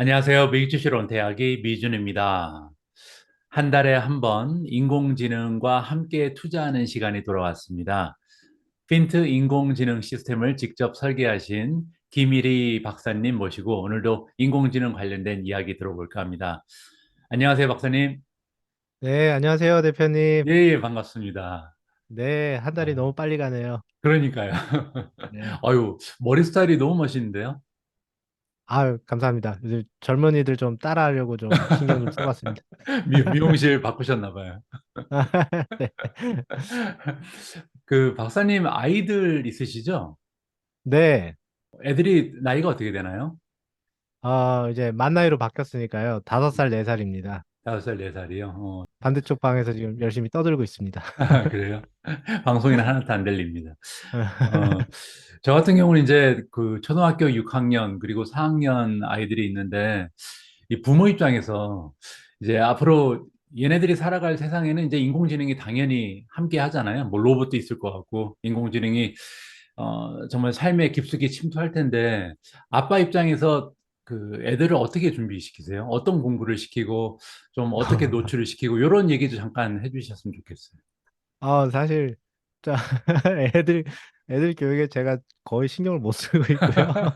안녕하세요. 미주시론 대학의 미준입니다. 한 달에 한 번 인공지능과 함께 투자하는 시간이 돌아왔습니다. 핀트 인공지능 시스템을 직접 설계하신 김일희 박사님 모시고 오늘도 인공지능 관련된 이야기 들어볼까 합니다. 안녕하세요, 박사님. 네, 안녕하세요, 대표님. 예, 예, 반갑습니다. 네, 한 달이 아, 너무 빨리 가네요. 그러니까요. 네. 아유, 머리 스타일이 너무 멋있는데요? 아유, 감사합니다. 요즘 젊은이들 좀 따라하려고 좀 신경 좀 써봤습니다. 미용실 바꾸셨나 봐요. 네. 그 박사님 아이들 있으시죠? 네. 애들이 나이가 어떻게 되나요? 이제 만 나이로 바뀌었으니까요. 5살, 4살입니다. 5살, 4살이요? 반대쪽 방에서 지금 열심히 떠들고 있습니다. 그래요? 방송이나 하나도 안 들립니다. 어, 저 같은 경우는 이제 그 초등학교 6학년 그리고 4학년 아이들이 있는데 이 부모 입장에서 이제 앞으로 얘네들이 살아갈 세상에는 이제 인공지능이 당연히 함께 하잖아요. 뭐 로봇도 있을 것 같고 인공지능이 정말 삶에 깊숙이 침투할 텐데 아빠 입장에서 그 애들을 어떻게 준비시키세요? 어떤 공부를 시키고 좀 어떻게 노출을 시키고 이런 얘기도 잠깐 해주셨으면 좋겠어요. 사실, 자, 애들, 애들 교육에 제가 거의 신경을 못 쓰고 있고요.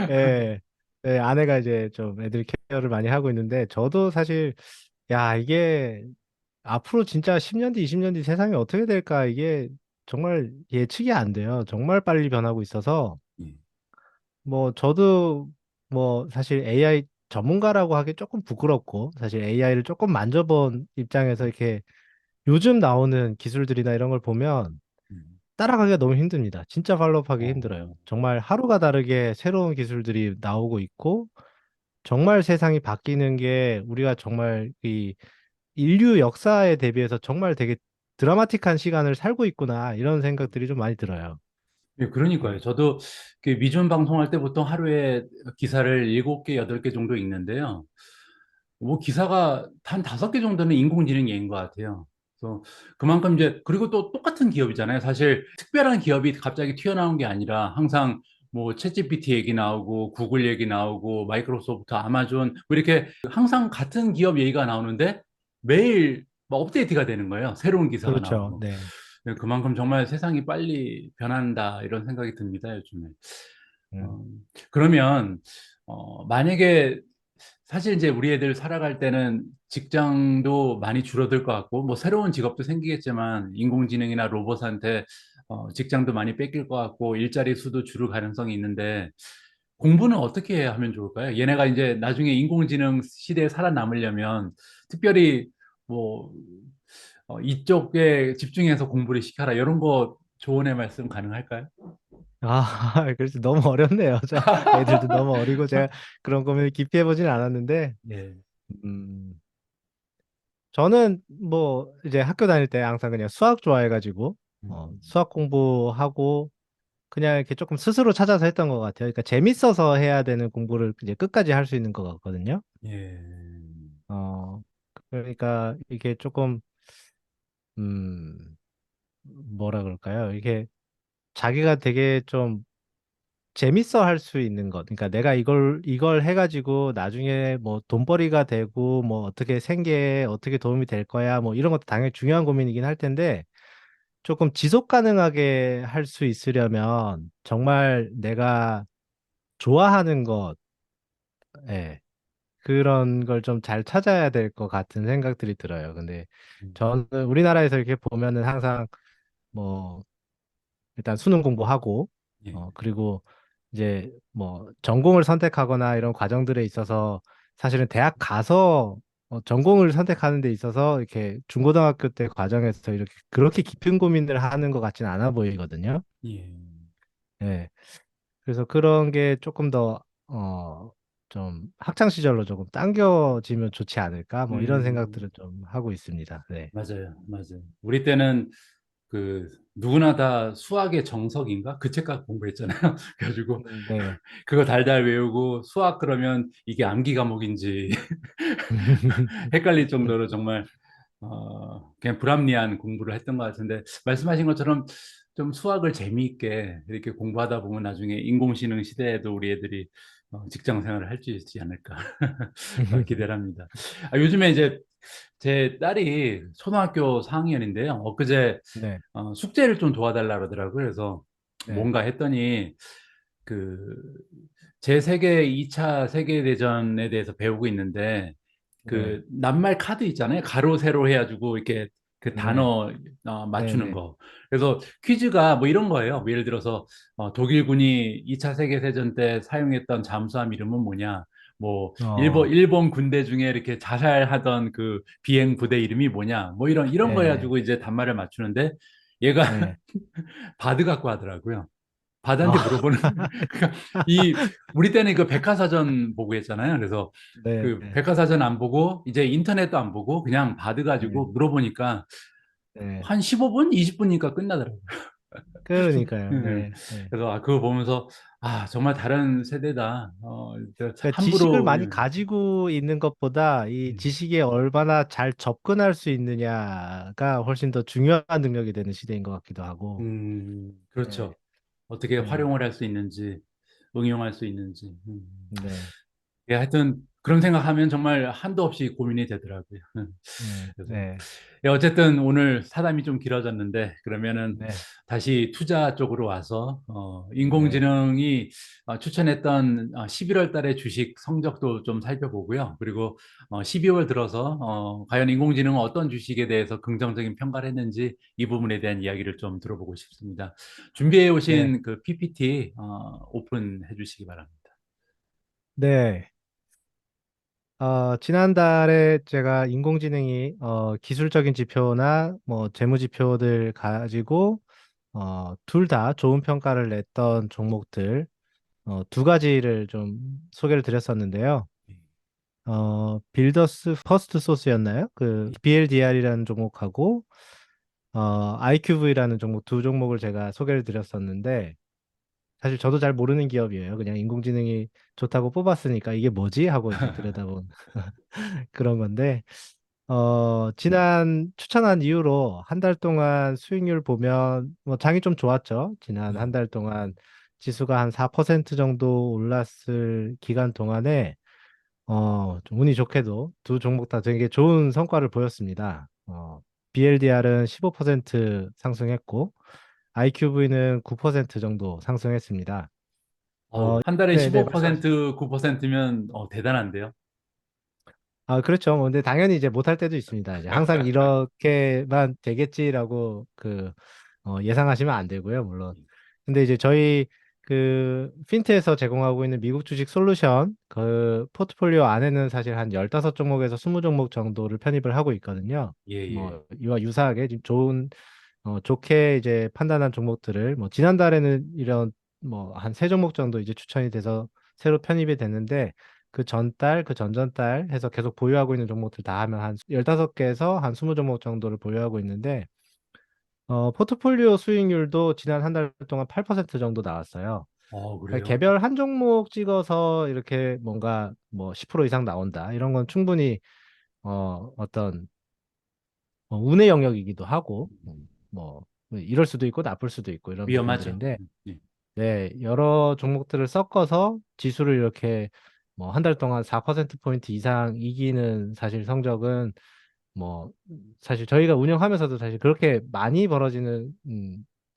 예, 예, 아내가 이제 좀 애들 케어를 많이 하고 있는데, 저도 사실, 야, 이게 앞으로 진짜 10년 뒤, 20년 뒤 세상이 어떻게 될까? 이게 정말 예측이 안 돼요. 정말 빨리 변하고 있어서, 예. 뭐, 저도 뭐, 사실 AI 전문가라고 하기 조금 부끄럽고, 사실 AI를 조금 만져본 입장에서 이렇게 요즘 나오는 기술들이나 이런 걸 보면 음. 따라가기가 너무 힘듭니다. 진짜 팔로우하기 힘들어요. 어, 정말 하루가 다르게 새로운 기술들이 나오고 있고, 정말 세상이 바뀌는 게 우리가 정말 이 인류 역사에 대비해서 정말 되게 드라마틱한 시간을 살고 있구나 이런 생각들이 좀 많이 들어요. 예, 그러니까요. 네. 저도 그 미전 방송할 때 보통 하루에 기사를 7개, 8개 정도 읽는데요. 뭐 기사가 한 5개 정도는 인공지능 얘기인 것 같아요. 그래서 그만큼 이제 그리고 또 똑같은 기업이잖아요. 사실 특별한 기업이 갑자기 튀어나온 게 아니라 항상 뭐 챗GPT 얘기 나오고 구글 얘기 나오고 마이크로소프트, 아마존 뭐 이렇게 항상 같은 기업 얘기가 나오는데 매일 뭐 업데이트가 되는 거예요. 새로운 기사가 그렇죠. 나오고. 네. 네, 그만큼 정말 세상이 빨리 변한다 이런 생각이 듭니다, 요즘에. 음. 어, 그러면 만약에 사실 이제 우리 애들 살아갈 때는 직장도 많이 줄어들 것 같고 뭐 새로운 직업도 생기겠지만 인공지능이나 로봇한테 직장도 많이 뺏길 것 같고 일자리 수도 줄을 가능성이 있는데 공부는 어떻게 하면 좋을까요? 얘네가 이제 나중에 인공지능 시대에 살아남으려면 특별히 뭐 이쪽에 집중해서 공부를 시켜라 이런 거 조언의 말씀 가능할까요? 아, 그래서 너무 어렵네요. 애들도 너무 어리고 제가 그런 고민을 깊이 해보진 않았는데, 예. 음, 저는 뭐 이제 학교 다닐 때 항상 그냥 수학 좋아해가지고, 음, 수학 공부하고 그냥 이렇게 조금 스스로 찾아서 했던 것 같아요. 그러니까 재밌어서 해야 되는 공부를 이제 끝까지 할 수 있는 것 같거든요. 예. 어, 그러니까 이게 조금, 음, 뭐라 그럴까요? 이게 자기가 되게 좀 재밌어 할 수 있는 것. 그러니까 내가 이걸 해가지고 나중에 뭐 돈벌이가 되고 뭐 어떻게 생계에 어떻게 도움이 될 거야. 뭐 이런 것도 당연히 중요한 고민이긴 할 텐데 조금 지속 가능하게 할 수 있으려면 정말 내가 좋아하는 것, 예, 그런 걸 좀 잘 찾아야 될 것 같은 생각들이 들어요. 근데 음, 저는 우리나라에서 이렇게 보면은 항상 뭐 일단 수능 공부하고 예. 그리고 이제 뭐 전공을 선택하거나 이런 과정들에 있어서 사실은 대학 가서 전공을 선택하는 데 있어서 이렇게 중고등학교 때 과정에서 이렇게 그렇게 깊은 고민을 하는 것 같지는 않아 보이거든요. 예. 예. 그래서 그런 게 조금 더 좀 학창 시절로 조금 당겨지면 좋지 않을까 뭐 이런 음, 생각들을 좀 하고 있습니다. 네. 맞아요. 맞아요. 우리 때는 그 누구나 다 수학의 정석인가? 그 책각 공부했잖아요. 그래가지고 네. 그거 달달 외우고 수학 그러면 이게 암기 과목인지 헷갈릴 정도로 정말 그냥 불합리한 공부를 했던 것 같은데 말씀하신 것처럼 좀 수학을 재미있게 이렇게 공부하다 보면 나중에 인공지능 시대에도 우리 애들이 직장 생활을 할 수 있지 않을까 기대를 합니다. 요즘에 이제 제 딸이 초등학교 4학년인데요. 엊그제 네, 숙제를 좀 도와달라 그러더라고요. 그래서 네, 뭔가 했더니 그 제 세계 2차 세계대전에 대해서 배우고 있는데 네, 그 낱말 카드 있잖아요. 가로 세로 해가지고 이렇게 그 네, 단어 네, 맞추는 네. 거. 그래서 퀴즈가 뭐 이런 거예요. 뭐 예를 들어서 독일군이 2차 세계대전 때 사용했던 잠수함 이름은 뭐냐? 뭐 어, 일본 군대 중에 이렇게 자살하던 그 비행 부대 이름이 뭐냐? 뭐 이런 거 네, 해가지고 이제 단말을 맞추는데 얘가 네. 바드 갖고 하더라고요. 바다한테 아, 물어보는 그러니까 이 우리 때는 그 백과사전 보고 했잖아요. 그래서 네, 그 백과사전 안 보고 이제 인터넷도 안 보고 그냥 바드 네, 가지고 물어보니까 네. 한 15분, 20분이니까 끝나더라고요. 그러니까요. 예. 네, 네. 그래서 그거 보면서 정말 다른 세대다. 그러니까 지식을 함부로 많이 가지고 있는 것보다 이 예. 지식에 얼마나 잘 접근할 수 있느냐가 훨씬 더 중요한 능력이 되는 시대인 것 같기도 하고. 네, 그렇죠. 어떻게 네, 활용을 할 수 있는지, 응용할 수 있는지. 네, 예, 하여튼 그런 생각하면 정말 한도 없이 고민이 되더라고요. 네, 그래서 네, 예, 어쨌든 오늘 사담이 좀 길어졌는데 그러면은 네, 다시 투자 쪽으로 와서 네, 인공지능이 추천했던 11월 달의 주식 성적도 좀 살펴보고요. 그리고 12월 들어서 과연 인공지능은 어떤 주식에 대해서 긍정적인 평가를 했는지 이 부분에 대한 이야기를 좀 들어보고 싶습니다. 준비해 네, 오신 그 PPT 오픈해 주시기 바랍니다. 네. 지난달에 제가 인공지능이 기술적인 지표나 뭐 재무 지표들 가지고 둘 다 좋은 평가를 냈던 종목들 두 가지를 좀 소개를 드렸었는데요. 빌더스 퍼스트 소스였나요? 그 BLDR이라는 종목하고 IQV라는 종목 두 종목을 제가 소개를 드렸었는데 사실 저도 잘 모르는 기업이에요. 그냥 인공지능이 좋다고 뽑았으니까 이게 뭐지? 하고 이제 들여다본 그런 건데 지난 추천한 이후로 한 달 동안 수익률 보면 뭐 장이 좀 좋았죠. 지난 한 달 동안 지수가 한 4% 정도 올랐을 기간 동안에 좀 운이 좋게도 두 종목 다 되게 좋은 성과를 보였습니다. BLDR은 15% 상승했고 IQV는 9% 정도 상승했습니다. 한 달에 네, 네, 말씀하세요. 15%, 9%면 대단한데요. 그렇죠. 뭐 근데 당연히 이제 못할 때도 있습니다. 이제 항상 이렇게만 되겠지라고 예상하시면 안 되고요, 물론. 근데 이제 저희 핀트에서 제공하고 있는 미국 주식 솔루션 그 포트폴리오 안에는 사실 한 15종목에서 20종목 정도를 편입을 하고 있거든요. 예, 예, 뭐 이와 유사하게 지금 좋게 이제 판단한 종목들을 뭐 지난달에는 이런 뭐 한 세 종목 정도 이제 추천이 돼서 새로 편입이 됐는데 그 전달, 그 전전달 해서 계속 보유하고 있는 종목들 다 하면 한 15개에서 한 20종목 정도를 보유하고 있는데 포트폴리오 수익률도 지난 한 달 동안 8% 정도 나왔어요. 그러니까 그래요? 개별 한 종목 찍어서 이렇게 뭔가 뭐 10% 이상 나온다. 이런 건 충분히 어떤 운의 영역이기도 하고 뭐 이럴 수도 있고 나쁠 수도 있고 이런 위험하죠. 부분들인데 예. 네, 여러 종목들을 섞어서 지수를 이렇게 뭐 한 달 동안 4%포인트 이상 이기는 사실 성적은 뭐 사실 저희가 운영하면서도 사실 그렇게 많이 벌어지는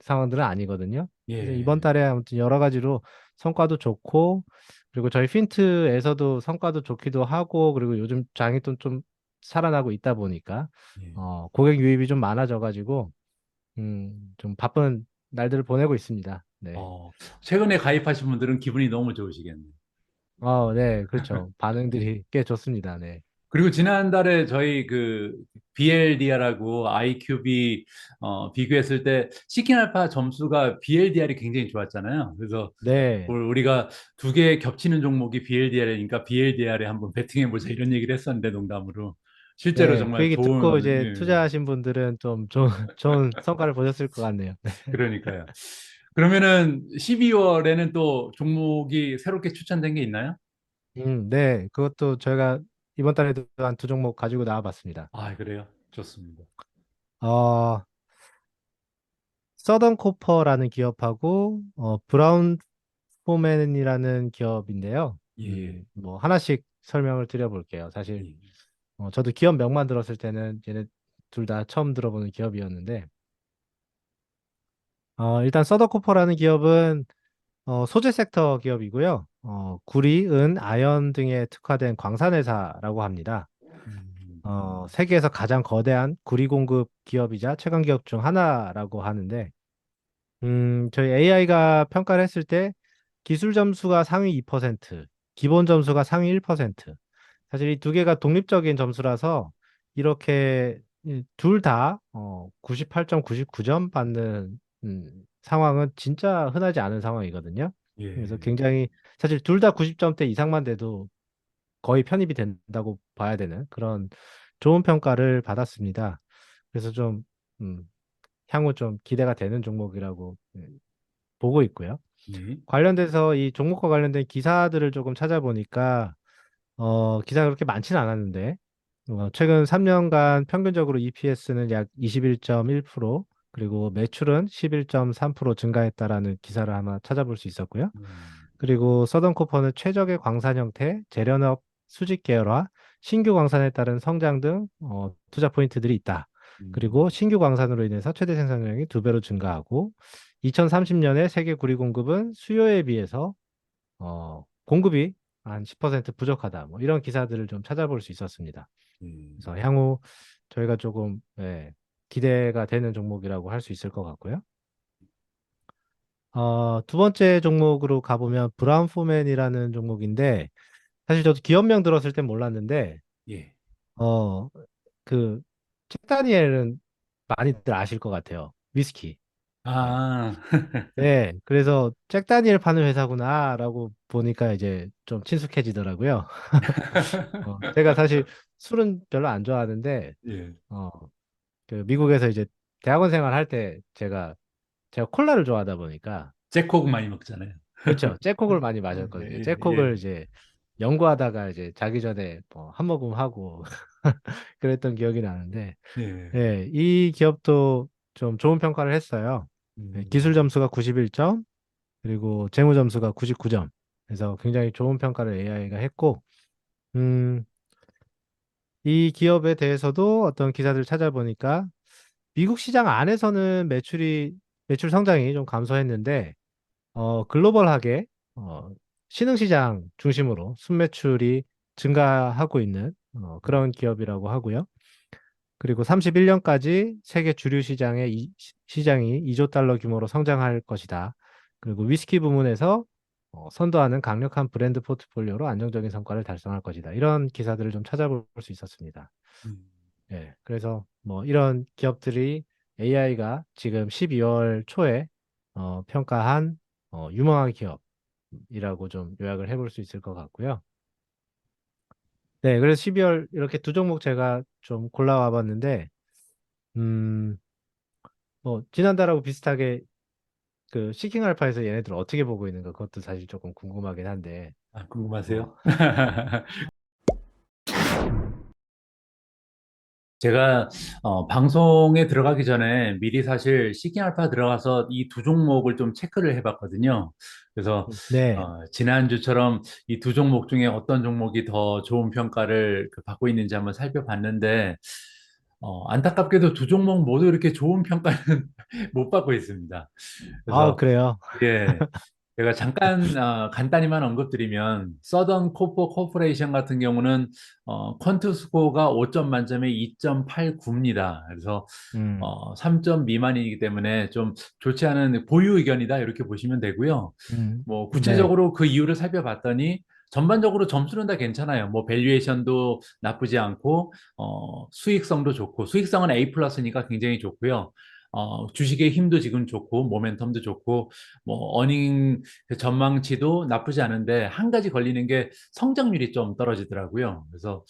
상황들은 아니거든요. 그래서 이번 예, 달에 아무튼 여러 가지로 성과도 좋고 그리고 저희 핀트에서도 성과도 좋기도 하고 그리고 요즘 장이 또 좀 살아나고 있다 보니까 예. 고객 유입이 좀 많아져가지고 좀 바쁜 날들을 보내고 있습니다. 네. 최근에 가입하신 분들은 기분이 너무 좋으시겠네요. 네, 그렇죠. 반응들이 꽤 좋습니다. 네. 그리고 지난달에 저희 그 BLDR하고 IQB 비교했을 때 치킨 알파 점수가 BLDR이 굉장히 좋았잖아요. 그래서 네. 우리가 두 개 겹치는 종목이 BLDR이니까 BLDR에 한번 베팅해 보자 이런 얘기를 했었는데 농담으로 실제로 네. 그 정말 얘기 듣고 좋은 이제 투자하신 분들은 좀 좋은, 좋은 성과를 보셨을 것 같네요. 네. 그러니까요. 그러면은 12월에는 또 종목이 새롭게 추천된 게 있나요? 네. 그것도 저희가 이번 달에도 한 두 종목 가지고 나와봤습니다. 그래요? 좋습니다. 어, 서던 코퍼라는 기업하고, 브라운 포맨이라는 기업인데요. 예, 뭐 하나씩 설명을 드려볼게요. 사실 예. 저도 기업명만 들었을 때는 얘네 둘 다 처음 들어보는 기업이었는데, 일단 서더코퍼라는 기업은 소재 섹터 기업이고요. 구리, 은, 아연 등에 특화된 광산회사라고 합니다. 음, 세계에서 가장 거대한 구리 공급 기업이자 최강 기업 중 하나라고 하는데, 저희 AI가 평가를 했을 때 기술 점수가 상위 2%, 기본 점수가 상위 1%. 사실 이 두 개가 독립적인 점수라서 이렇게 둘 다 98.99점 받는 상황은 진짜 흔하지 않은 상황이거든요. 그래서 예, 굉장히 사실 둘 다 90점대 이상만 돼도 거의 편입이 된다고 봐야 되는 그런 좋은 평가를 받았습니다. 그래서 좀 음, 향후 좀 기대가 되는 종목이라고 보고 있고요. 예, 관련돼서 이 종목과 관련된 기사들을 조금 찾아보니까 기사가 그렇게 많지는 않았는데 최근 3년간 평균적으로 EPS는 약 21.1%, 그리고 매출은 11.3% 증가했다라는 기사를 하나 찾아볼 수 있었고요. 그리고 서던코퍼는 최적의 광산 형태, 재련업 수직 계열화, 신규 광산에 따른 성장 등 투자 포인트들이 있다. 그리고 음, 신규 광산으로 인해서 최대 생산량이 두 배로 증가하고 2030년에 세계 구리 공급은 수요에 비해서 공급이 한 10% 부족하다. 뭐 이런 기사들을 좀 찾아볼 수 있었습니다. 예, 그래서 향후 저희가 조금 기대가 되는 종목이라고 할 수 있을 것 같고요. 두 번째 종목으로 가보면 브라운 포맨이라는 종목인데, 사실 저도 기업명 들었을 땐 몰랐는데 예. 어, 그 잭 다니엘은 많이들 아실 것 같아요. 위스키. 네. 아, 네, 그래서 잭 다니엘 파는 회사구나라고 보니까 이제 좀 친숙해지더라고요. 제가 사실 술은 별로 안 좋아하는데, 예. 어, 그 미국에서 이제 대학원 생활할 때 제가 콜라를 좋아하다 보니까, 잭콕 많이 먹잖아요. 그렇죠. 잭콕을 많이 예, 마셨거든요. 예, 잭콕을 이제 연구하다가 이제 자기 전에 뭐 한 모금 하고 그랬던 기억이 나는데, 예. 예. 예, 이 기업도 좀 좋은 평가를 했어요. 기술 음, 점수가 91점, 그리고 재무 점수가 99점. 그래서 굉장히 좋은 평가를 AI가 했고, 음, 이 기업에 대해서도 어떤 기사들 찾아보니까 미국 시장 안에서는 매출 성장이 좀 감소했는데, 글로벌하게, 신흥시장 중심으로 순매출이 증가하고 있는, 그런 기업이라고 하고요. 그리고 31년까지 세계 주류 시장이 2조 달러 규모로 성장할 것이다. 그리고 위스키 부문에서 선도하는 강력한 브랜드 포트폴리오로 안정적인 성과를 달성할 것이다. 이런 기사들을 좀 찾아볼 수 있었습니다. 음, 예, 그래서 뭐 이런 기업들이 AI가 지금 12월 초에 평가한 유망한 기업이라고 좀 요약을 해볼 수 있을 것 같고요. 네, 그래서 12월 이렇게 두 종목 제가 좀 골라와 봤는데, 음, 뭐 지난달하고 비슷하게 그 시킹 알파에서 얘네들 어떻게 보고 있는가 그것도 사실 조금 궁금하긴 한데, 아, 뭐 궁금하세요? 제가 방송에 들어가기 전에 미리 사실 시킹 알파 들어가서 이 두 종목을 좀 체크를 해봤거든요. 그래서 네, 지난주처럼 이 두 종목 중에 어떤 종목이 더 좋은 평가를 그 받고 있는지 한번 살펴봤는데 안타깝게도 두 종목 모두 이렇게 좋은 평가는 못 받고 있습니다. 그래서 그래요. 예, 제가 잠깐 간단히만 언급드리면 서던 코퍼 코퍼레이션 같은 경우는 퀀트 스코어가 5점 만점에 2.89입니다. 그래서 음, 3점 미만이기 때문에 좀 좋지 않은 보유 의견이다 이렇게 보시면 되고요. 뭐 네, 구체적으로 그 이유를 살펴봤더니 전반적으로 점수는 다 괜찮아요. 뭐 밸류에이션도 나쁘지 않고 수익성도 좋고 수익성은 A 플러스니까 굉장히 좋고요. 주식의 힘도 지금 좋고 모멘텀도 좋고 뭐 어닝 전망치도 나쁘지 않은데 한 가지 걸리는 게 성장률이 좀 떨어지더라고요. 그래서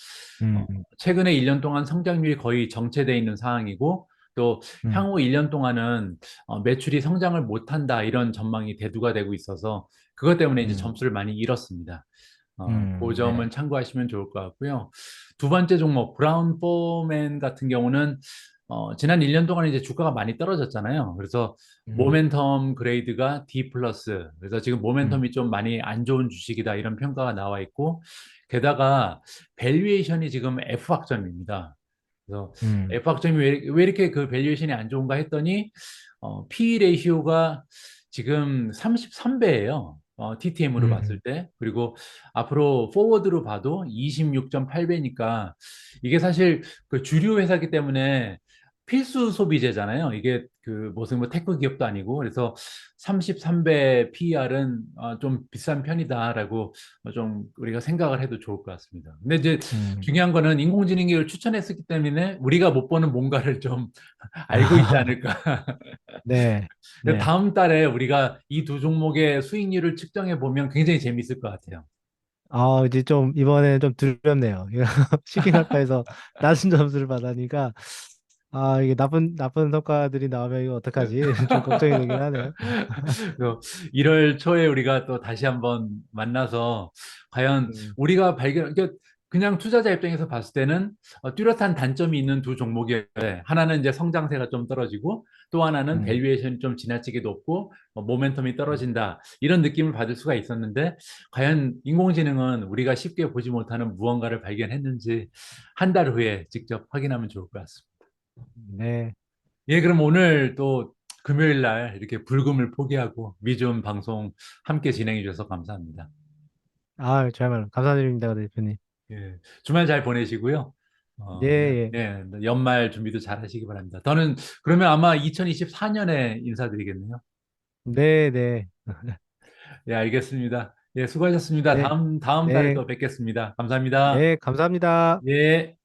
어, 음, 최근에 1년 동안 성장률이 거의 정체돼 있는 상황이고 또 음, 향후 1년 동안은 매출이 성장을 못한다 이런 전망이 대두가 되고 있어서 그것 때문에 이제 음, 점수를 많이 잃었습니다. 그 네, 점은 참고하시면 좋을 것 같고요. 두 번째 종목 브라운 포맨 같은 경우는 지난 1년 동안 이제 주가가 많이 떨어졌잖아요. 그래서 음, 모멘텀 그레이드가 D 플러스. 그래서 지금 음, 모멘텀이 좀 많이 안 좋은 주식이다 이런 평가가 나와 있고, 게다가 밸류에이션이 지금 F 학점입니다. 그래서 음, F 학점이 왜 이렇게 그 밸류에이션이 안 좋은가 했더니 PE 레이시오가 지금 33배예요. TTM으로 봤을 음, 때. 그리고 앞으로 포워드로 봐도 26.8배니까 이게 사실 그 주류 회사기 때문에 필수 소비재잖아요. 이게 그 무슨 뭐 테크 기업도 아니고 그래서 33배 PER은 좀 비싼 편이다라고 좀 우리가 생각을 해도 좋을 것 같습니다. 근데 이제 음. 중요한 거는 인공지능을 추천했었기 때문에 우리가 못 보는 뭔가를 좀 알고 있지 않을까. 네, 네. 다음 달에 우리가 이 두 종목의 수익률을 측정해 보면 굉장히 재밌을 것 같아요. 이제 좀, 이번에 좀 두렵네요. 이거 시킹할까 해서 낮은 점수를 받으니까, 이게 나쁜 성과들이 나오면 이거 어떡하지? 좀 걱정이 되긴 하네요. 그래서 1월 초에 우리가 또 다시 한번 만나서 과연 음, 우리가 그러니까 그냥 투자자 입장에서 봤을 때는 뚜렷한 단점이 있는 두 종목이었는데 하나는 이제 성장세가 좀 떨어지고 또 하나는 음, 밸류에이션이 좀 지나치게 높고 모멘텀이 음. 떨어진다 이런 느낌을 받을 수가 있었는데 과연 인공지능은 우리가 쉽게 보지 못하는 무언가를 발견했는지 한 달 후에 직접 확인하면 좋을 것 같습니다. 네. 예, 그럼 오늘 또 금요일 날 이렇게 불금을 포기하고 미좀 방송 함께 진행해 주셔서 감사합니다. 저야말로 감사드립니다, 대표님. 예, 주말 잘 보내시고요. 예, 예. 예, 연말 준비도 잘 하시기 바랍니다. 저는 그러면 아마 2024년에 인사드리겠네요. 네, 네. 예, 알겠습니다. 예, 수고하셨습니다. 네, 다음 달에 네, 또 뵙겠습니다. 감사합니다. 네, 감사합니다. 예.